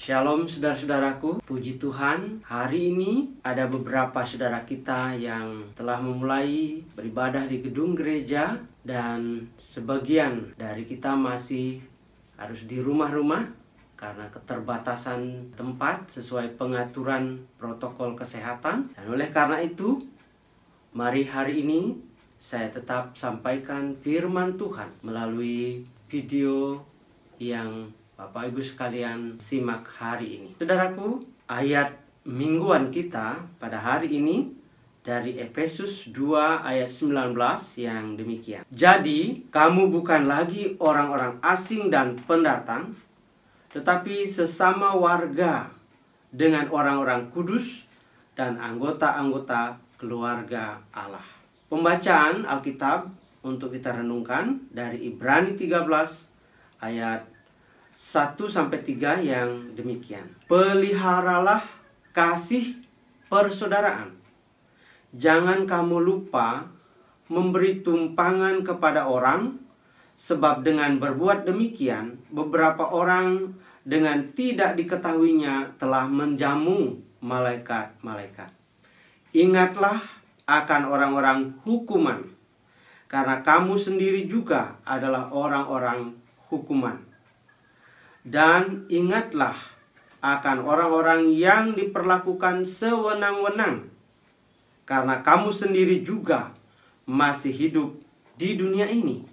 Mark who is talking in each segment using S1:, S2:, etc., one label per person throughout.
S1: Shalom saudara-saudaraku, puji Tuhan, hari ini ada beberapa saudara kita yang telah memulai beribadah di gedung gereja dan sebagian dari kita masih harus di rumah-rumah karena keterbatasan tempat sesuai pengaturan protokol kesehatan. Dan oleh karena itu, mari hari ini saya tetap sampaikan firman Tuhan melalui video yang Bapak Ibu sekalian simak hari ini. Saudaraku, ayat mingguan kita pada hari ini dari Efesus 2 ayat 19 yang demikian. Jadi, kamu bukan lagi orang-orang asing dan pendatang, tetapi sesama warga dengan orang-orang kudus dan anggota-anggota keluarga Allah. Pembacaan Alkitab untuk kita renungkan dari Ibrani 13 ayat 1-3 yang demikian. Peliharalah kasih persaudaraan. Jangan kamu lupa memberi tumpangan kepada orang, sebab dengan berbuat demikian, beberapa orang dengan tidak diketahuinya telah menjamu malaikat-malaikat. Ingatlah akan orang-orang hukuman, karena kamu sendiri juga adalah orang-orang hukuman. Dan ingatlah akan orang-orang yang diperlakukan sewenang-wenang, karena kamu sendiri juga masih hidup di dunia ini.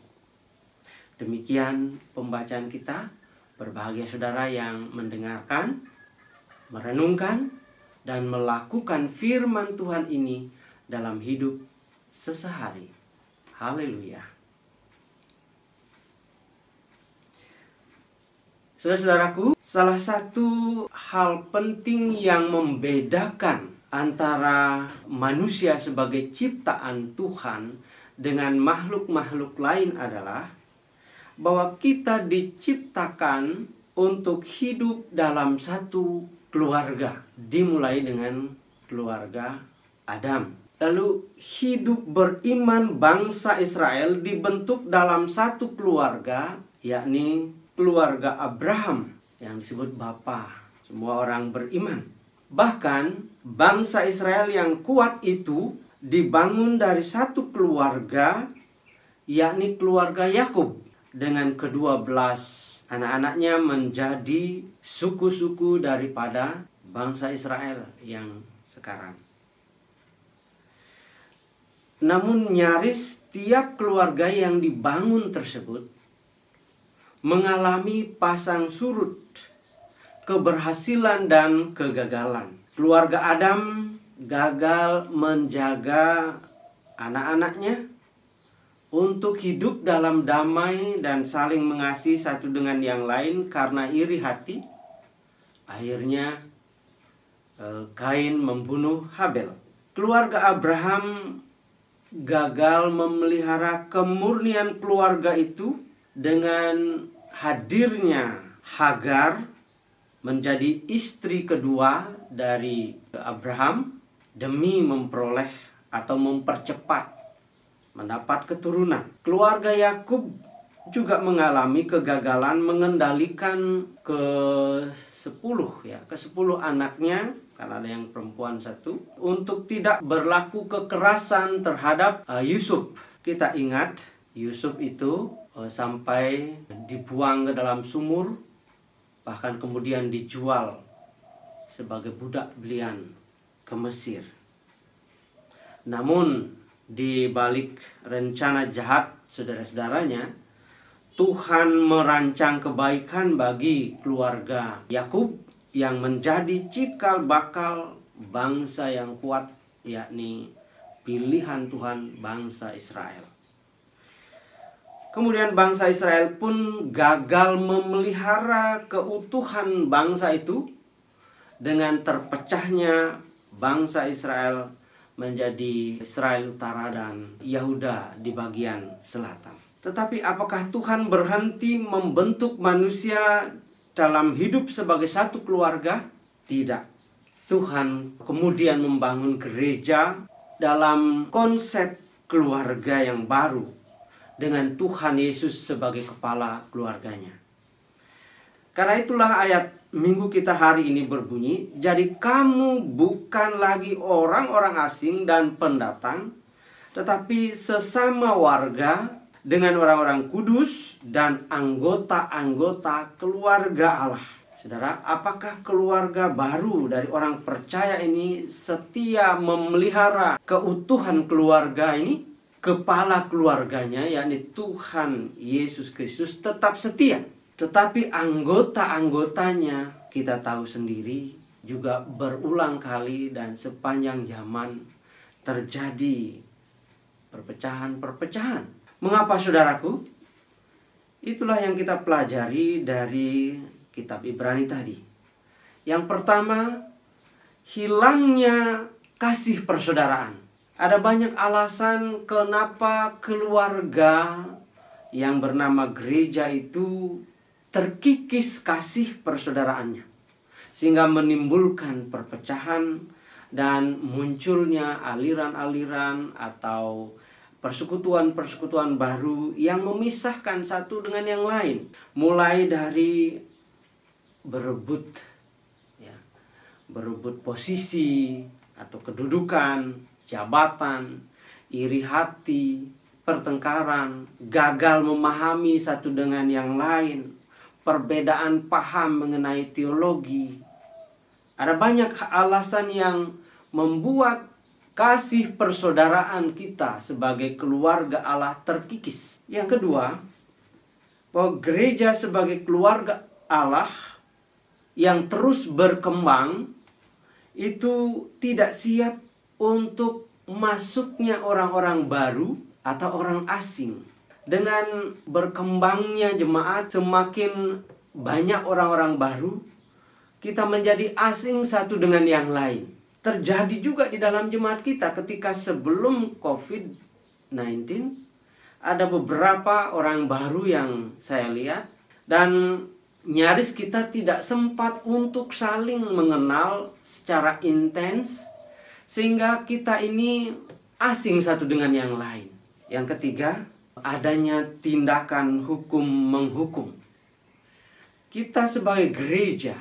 S1: Demikian pembacaan kita. Berbahagia saudara yang mendengarkan, merenungkan, dan melakukan firman Tuhan ini dalam hidup sehari-hari. Haleluya. Saudara-saudaraku, salah satu hal penting yang membedakan antara manusia sebagai ciptaan Tuhan dengan makhluk-makhluk lain adalah bahwa kita diciptakan untuk hidup dalam satu keluarga, dimulai dengan keluarga Adam. Lalu hidup beriman bangsa Israel dibentuk dalam satu keluarga, yakni keluarga Abraham yang disebut Bapa semua orang beriman. Bahkan bangsa Israel yang kuat itu dibangun dari satu keluarga, yakni keluarga Yakub, dengan ke-12 anak-anaknya menjadi suku-suku daripada bangsa Israel yang sekarang. Namun nyaris tiap keluarga yang dibangun tersebut mengalami pasang surut, keberhasilan dan kegagalan. Keluarga Adam gagal menjaga anak-anaknya untuk hidup dalam damai dan saling mengasihi satu dengan yang lain karena iri hati. Akhirnya Kain membunuh Habel. Keluarga Abraham gagal memelihara kemurnian keluarga itu dengan hadirnya Hagar menjadi istri kedua dari Abraham demi memperoleh atau mempercepat mendapat keturunan. Keluarga Yakub juga mengalami kegagalan mengendalikan ke-10 anaknya, karena ada yang perempuan satu, untuk tidak berlaku kekerasan terhadap Yusuf. Kita ingat Yusuf itu sampai dibuang ke dalam sumur, bahkan kemudian dijual sebagai budak belian ke Mesir. Namun di balik rencana jahat saudara-saudaranya, Tuhan merancang kebaikan bagi keluarga Yakub yang menjadi cikal bakal bangsa yang kuat, yakni pilihan Tuhan bangsa Israel. Kemudian bangsa Israel pun gagal memelihara keutuhan bangsa itu dengan terpecahnya bangsa Israel menjadi Israel Utara dan Yahuda di bagian selatan. Tetapi apakah Tuhan berhenti membentuk manusia dalam hidup sebagai satu keluarga? Tidak. Tuhan kemudian membangun gereja dalam konsep keluarga yang baru, dengan Tuhan Yesus sebagai kepala keluarganya. Karena itulah ayat minggu kita hari ini berbunyi, jadi kamu bukan lagi orang-orang asing dan pendatang, tetapi sesama warga dengan orang-orang kudus dan anggota-anggota keluarga Allah. Saudara, apakah keluarga baru dari orang percaya ini setia memelihara keutuhan keluarga ini? Kepala keluarganya, yakni Tuhan Yesus Kristus, tetap setia. Tetapi anggota-anggotanya kita tahu sendiri juga berulang kali dan sepanjang zaman terjadi perpecahan-perpecahan. Mengapa, saudaraku? Itulah yang kita pelajari dari kitab Ibrani tadi. Yang pertama, hilangnya kasih persaudaraan. Ada banyak alasan kenapa keluarga yang bernama gereja itu terkikis kasih persaudaraannya, sehingga menimbulkan perpecahan dan munculnya aliran-aliran atau persekutuan-persekutuan baru yang memisahkan satu dengan yang lain. Mulai dari berebut posisi atau kedudukan, jabatan, iri hati, pertengkaran, gagal memahami satu dengan yang lain, perbedaan paham mengenai teologi. Ada banyak alasan yang membuat kasih persaudaraan kita sebagai keluarga Allah terkikis. Yang kedua, bahwa gereja sebagai keluarga Allah yang terus berkembang itu tidak siap untuk masuknya orang-orang baru atau orang asing. Dengan berkembangnya jemaat, semakin banyak orang-orang baru, kita menjadi asing satu dengan yang lain. Terjadi juga di dalam jemaat kita ketika sebelum COVID-19, ada beberapa orang baru yang saya lihat, dan nyaris kita tidak sempat untuk saling mengenal secara intens, sehingga kita ini asing satu dengan yang lain. Yang ketiga, adanya tindakan hukum menghukum. Kita sebagai gereja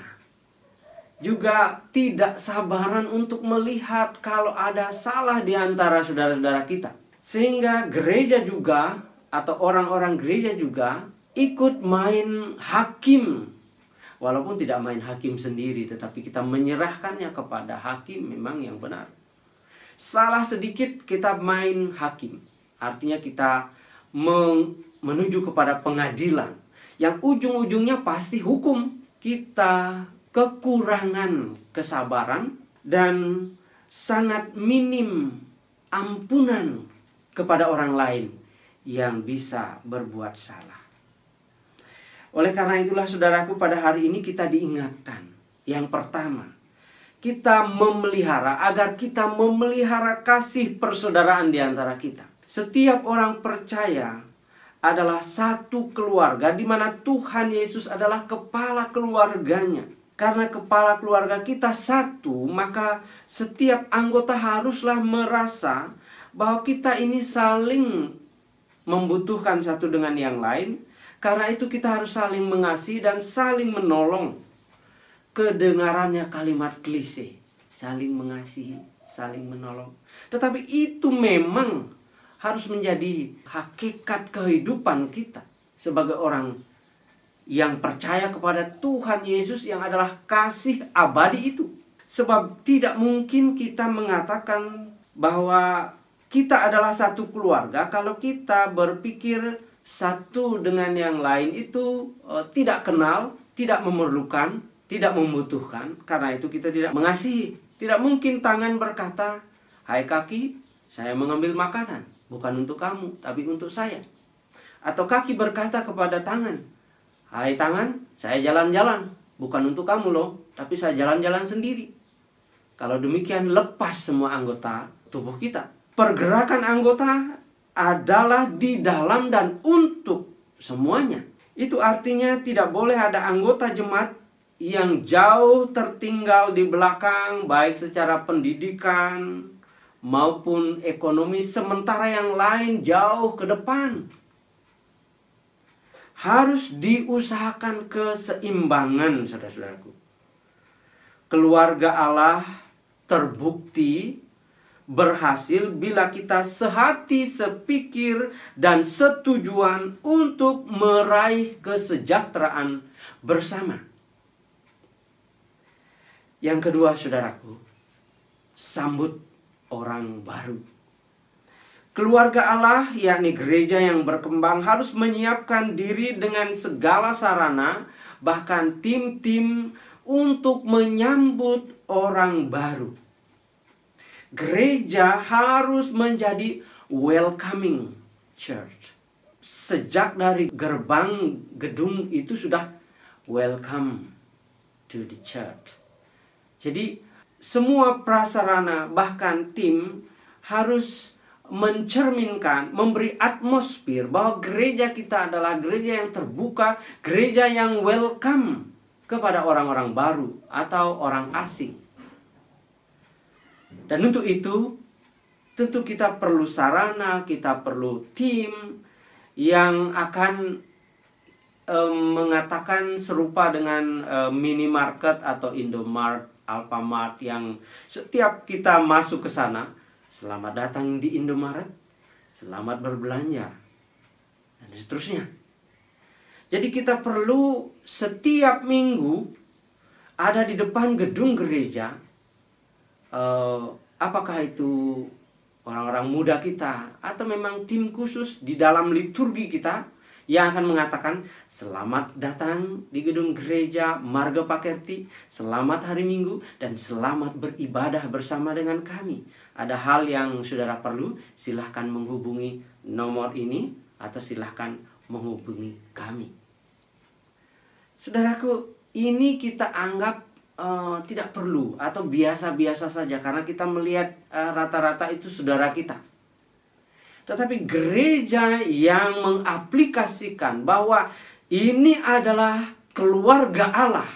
S1: juga tidak sabaran untuk melihat kalau ada salah di antara saudara-saudara kita. Sehingga gereja juga atau orang-orang gereja juga ikut main hakim. Walaupun tidak main hakim sendiri, tetapi kita menyerahkannya kepada hakim memang yang benar. Salah sedikit kita main hakim. Artinya kita menuju kepada pengadilan yang ujung-ujungnya pasti hukum. Kita kekurangan kesabaran dan sangat minim ampunan kepada orang lain yang bisa berbuat salah. Oleh karena itulah saudaraku, pada hari ini kita diingatkan. Yang pertama, kita agar kita memelihara kasih persaudaraan di antara kita. Setiap orang percaya adalah satu keluarga di mana Tuhan Yesus adalah kepala keluarganya. Karena kepala keluarga kita satu, maka setiap anggota haruslah merasa bahwa kita ini saling membutuhkan satu dengan yang lain. Karena itu kita harus saling mengasihi dan saling menolong. Kedengarannya kalimat klise, saling mengasihi, saling menolong. Tetapi itu memang harus menjadi hakikat kehidupan kita sebagai orang yang percaya kepada Tuhan Yesus yang adalah kasih abadi itu. Sebab tidak mungkin kita mengatakan bahwa kita adalah satu keluarga kalau kita berpikir satu dengan yang lain itu tidak kenal, tidak memerlukan, tidak membutuhkan. Karena itu kita tidak mengasihi. Tidak mungkin tangan berkata, "Hai kaki, saya mengambil makanan, bukan untuk kamu, tapi untuk saya." Atau kaki berkata kepada tangan, "Hai tangan, saya jalan-jalan, bukan untuk kamu loh, tapi saya jalan-jalan sendiri." Kalau demikian, lepas semua anggota tubuh kita. Pergerakan anggota adalah di dalam dan untuk semuanya. Itu artinya tidak boleh ada anggota jemaat yang jauh tertinggal di belakang, baik secara pendidikan maupun ekonomi, sementara yang lain jauh ke depan. harus diusahakan keseimbangan, saudara-saudaraku. Keluarga Allah terbukti berhasil bila kita sehati, sepikir, dan setujuan untuk meraih kesejahteraan bersama. Yang kedua, saudaraku, sambut orang baru. Keluarga Allah, yakni gereja yang berkembang, harus menyiapkan diri dengan segala sarana, bahkan tim-tim untuk menyambut orang baru. Gereja harus menjadi welcoming church. Sejak dari gerbang gedung itu sudah welcome to the church. Jadi semua prasarana bahkan tim harus mencerminkan, memberi atmosfer bahwa gereja kita adalah gereja yang terbuka, gereja yang welcome kepada orang-orang baru atau orang asing. Dan untuk itu, tentu kita perlu sarana, kita perlu tim yang akan mengatakan serupa dengan minimarket atau Indomart, Alfamart, yang setiap kita masuk ke sana, selamat datang di Indomaret, selamat berbelanja, dan seterusnya. Jadi kita perlu setiap minggu ada di depan gedung gereja, apakah itu orang-orang muda kita atau memang tim khusus di dalam liturgi kita yang akan mengatakan selamat datang di gedung gereja Marga Pakerti, selamat hari Minggu, dan selamat beribadah bersama dengan kami. Ada hal yang saudara perlu, silahkan menghubungi nomor ini atau silahkan menghubungi kami. Saudaraku, ini kita anggap tidak perlu atau biasa-biasa saja karena kita melihat rata-rata itu saudara kita. Tetapi gereja yang mengaplikasikan bahwa ini adalah keluarga Allah,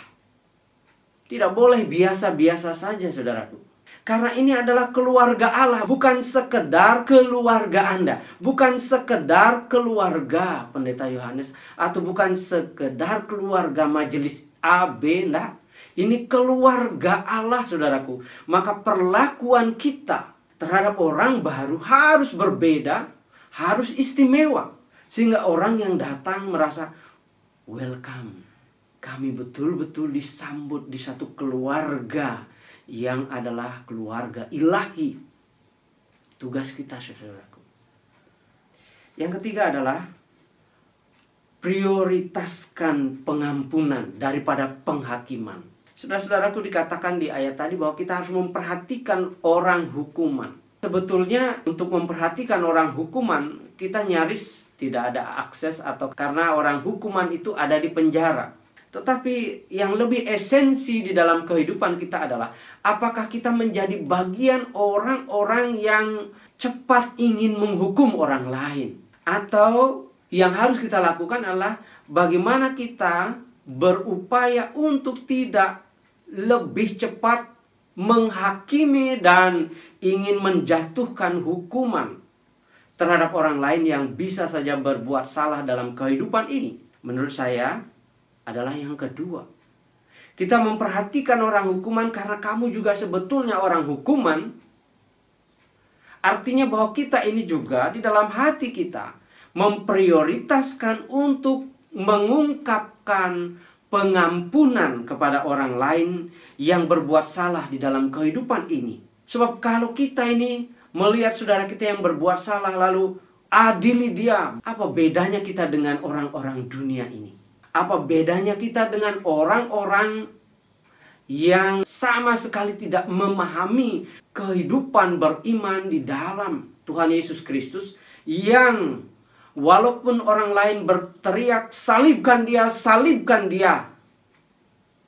S1: tidak boleh biasa-biasa saja, saudaraku. Karena ini adalah keluarga Allah, bukan sekedar keluarga Anda, bukan sekedar keluarga Pendeta Yohanes, atau bukan sekedar keluarga majelis A, B, enggak. Ini keluarga Allah, saudaraku. Maka perlakuan kita terhadap orang baru harus berbeda, harus istimewa. Sehingga orang yang datang merasa welcome. Kami betul-betul disambut di satu keluarga yang adalah keluarga ilahi. Tugas kita, saudaraku. Yang ketiga adalah prioritaskan pengampunan daripada penghakiman. Saudara-saudaraku, dikatakan di ayat tadi bahwa kita harus memperhatikan orang hukuman. Sebetulnya untuk memperhatikan orang hukuman, kita nyaris tidak ada akses atau karena orang hukuman itu ada di penjara. Tetapi yang lebih esensi di dalam kehidupan kita adalah apakah kita menjadi bagian orang-orang yang cepat ingin menghukum orang lain. Atau yang harus kita lakukan adalah bagaimana kita berupaya untuk tidak lebih cepat menghakimi dan ingin menjatuhkan hukuman terhadap orang lain yang bisa saja berbuat salah dalam kehidupan ini. Menurut saya adalah yang kedua. Kita memperhatikan orang hukuman karena kamu juga sebetulnya orang hukuman. Artinya bahwa kita ini juga di dalam hati kita memprioritaskan untuk mengungkapkan pengampunan kepada orang lain yang berbuat salah di dalam kehidupan ini. Sebab kalau kita ini melihat saudara kita yang berbuat salah lalu adili dia, apa bedanya kita dengan orang-orang dunia ini? Apa bedanya kita dengan orang-orang yang sama sekali tidak memahami kehidupan beriman di dalam Tuhan Yesus Kristus, yang walaupun orang lain berteriak, salibkan dia,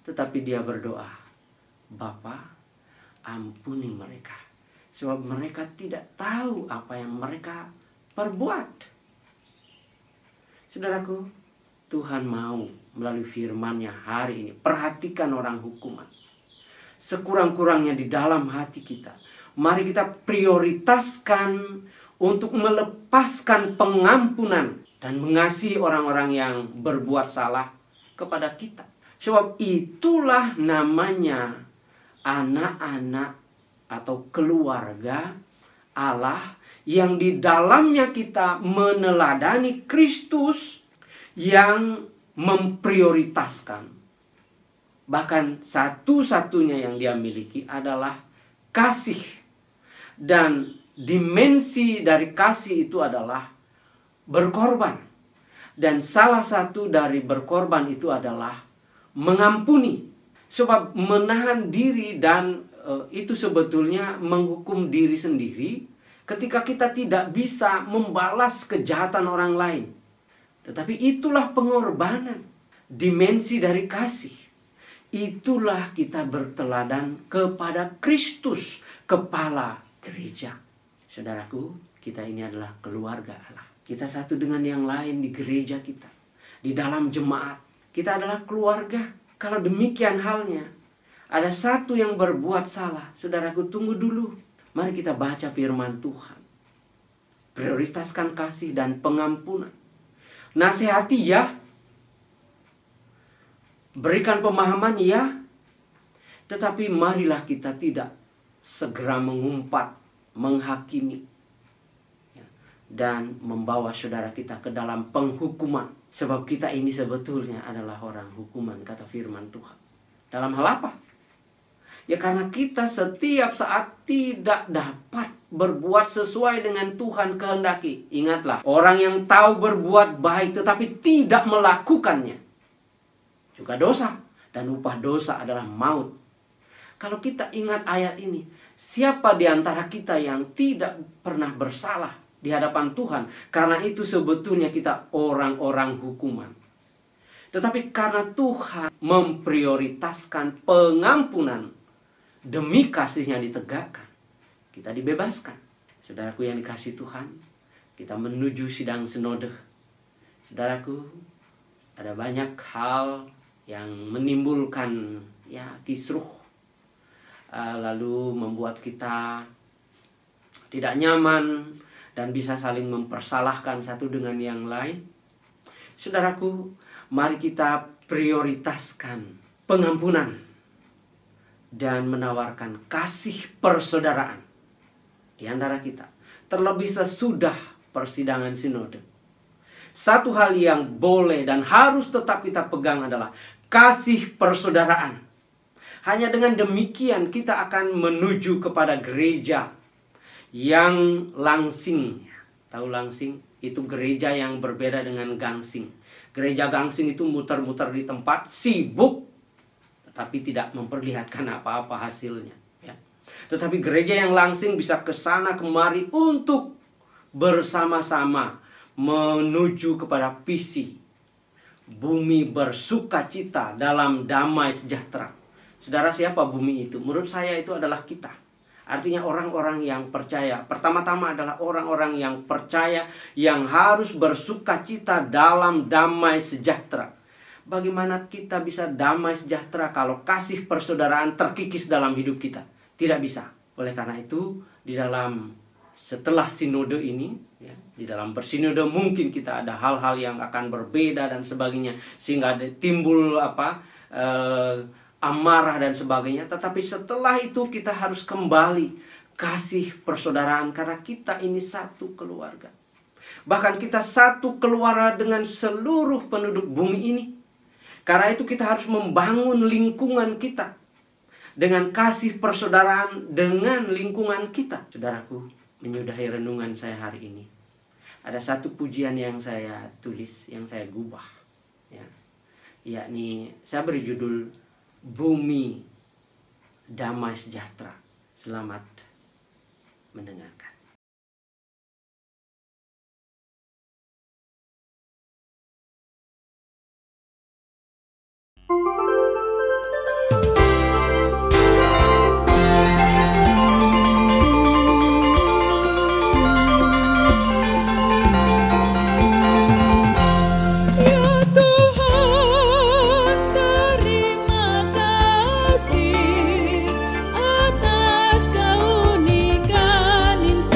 S1: tetapi dia berdoa, Bapa, ampuni mereka, sebab mereka tidak tahu apa yang mereka perbuat. Saudaraku, Tuhan mau melalui firman-Nya hari ini, perhatikan orang hukuman. Sekurang-kurangnya di dalam hati kita, mari kita prioritaskan untuk melepaskan pengampunan dan mengasihi orang-orang yang berbuat salah kepada kita. Sebab itulah namanya anak-anak atau keluarga Allah yang di dalamnya kita meneladani Kristus yang memprioritaskan. Bahkan satu-satunya yang dia miliki adalah kasih. Dan dimensi dari kasih itu adalah berkorban. Dan salah satu dari berkorban itu adalah mengampuni. Sebab menahan diri dan itu sebetulnya menghukum diri sendiri ketika kita tidak bisa membalas kejahatan orang lain. Tetapi itulah pengorbanan, dimensi dari kasih. Itulah kita berteladan kepada Kristus, kepala gereja. Saudaraku, kita ini adalah keluarga Allah. Kita satu dengan yang lain di gereja kita, di dalam jemaat. Kita adalah keluarga. Kalau demikian halnya, ada satu yang berbuat salah. Saudaraku, tunggu dulu. Mari kita baca firman Tuhan. Prioritaskan kasih dan pengampunan. Nasihati ya. Berikan pemahaman ya. Tetapi marilah kita tidak segera mengumpat, menghakimi, dan membawa saudara kita ke dalam penghukuman. Sebab kita ini sebetulnya adalah orang hukuman, kata firman Tuhan. Dalam hal apa? Ya karena kita setiap saat tidak dapat berbuat sesuai dengan Tuhan kehendaki. Ingatlah, orang yang tahu berbuat baik tetapi tidak melakukannya juga dosa. Dan upah dosa adalah maut. Kalau kita ingat ayat ini, siapa di antara kita yang tidak pernah bersalah di hadapan Tuhan? Karena itu sebetulnya kita orang-orang hukuman. Tetapi karena Tuhan memprioritaskan pengampunan, demi kasihnya ditegakkan, kita dibebaskan. Saudaraku yang dikasihi Tuhan, kita menuju sidang sinode. Saudaraku, ada banyak hal yang menimbulkan kisruh, lalu membuat kita tidak nyaman dan bisa saling mempersalahkan satu dengan yang lain. Saudaraku, mari kita prioritaskan pengampunan dan menawarkan kasih persaudaraan di antara kita. Terlebih sesudah persidangan sinode. Satu hal yang boleh dan harus tetap kita pegang adalah kasih persaudaraan. Hanya dengan demikian kita akan menuju kepada gereja yang langsing. Tahu langsing? Itu gereja yang berbeda dengan gangsing. Gereja gangsing itu muter-muter di tempat, sibuk, tapi tidak memperlihatkan apa-apa hasilnya. Ya. Tetapi gereja yang langsing bisa ke sana kemari untuk bersama-sama menuju kepada visi bumi bersukacita dalam damai sejahtera. Saudara, siapa bumi itu? Menurut saya itu adalah kita. Artinya orang-orang yang percaya. Pertama-tama adalah orang-orang yang percaya yang harus bersukacita dalam damai sejahtera. Bagaimana kita bisa damai sejahtera kalau kasih persaudaraan terkikis dalam hidup kita? Tidak bisa. Oleh karena itu, setelah sinode ini, di dalam bersinode mungkin kita ada hal-hal yang akan berbeda dan sebagainya, sehingga timbul amarah dan sebagainya. Tetapi setelah itu kita harus kembali kasih persaudaraan, karena kita ini satu keluarga. Bahkan kita satu keluarga dengan seluruh penduduk bumi ini. Karena itu kita harus membangun lingkungan kita dengan kasih persaudaraan dengan lingkungan kita. Saudaraku, menyudahi renungan saya hari ini, ada satu pujian yang saya tulis, yang saya gubah, yakni saya beri judul Bumi Damai Sejahtera. Selamat mendengarkan.
S2: Atas keunikan insan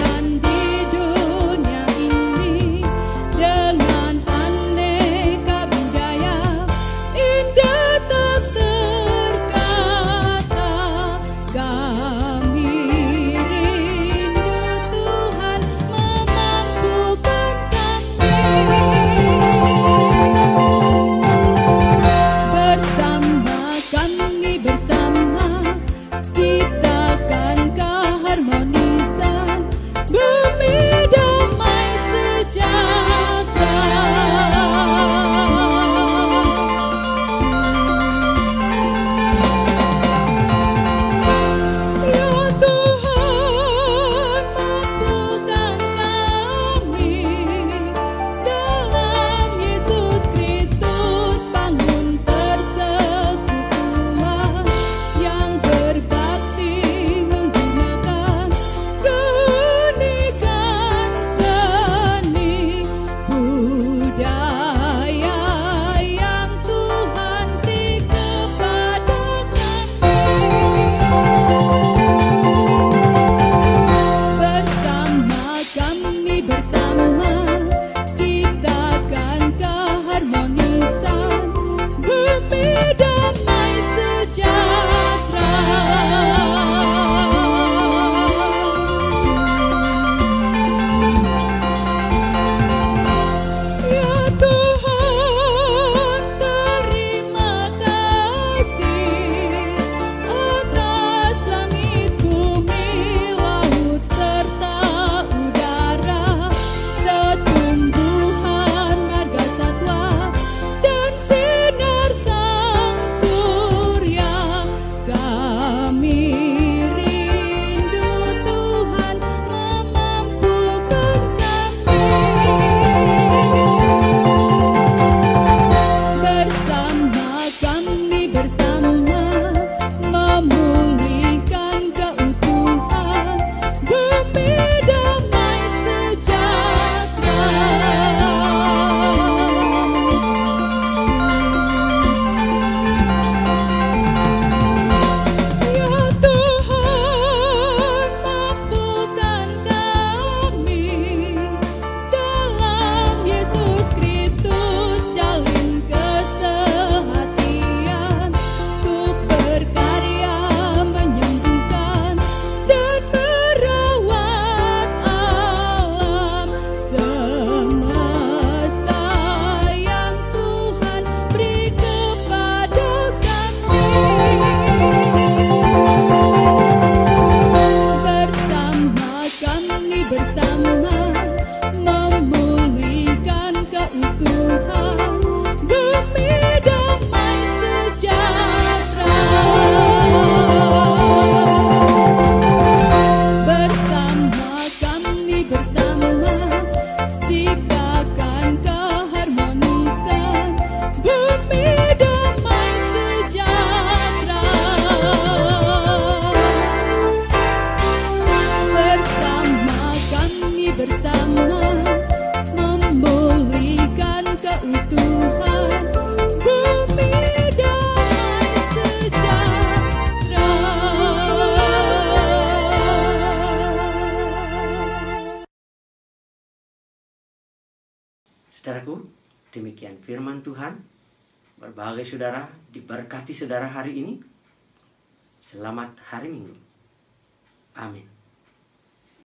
S1: Saudaraku, demikian firman Tuhan. Berbahagia saudara, diberkati saudara hari ini. Selamat hari Minggu. Amin.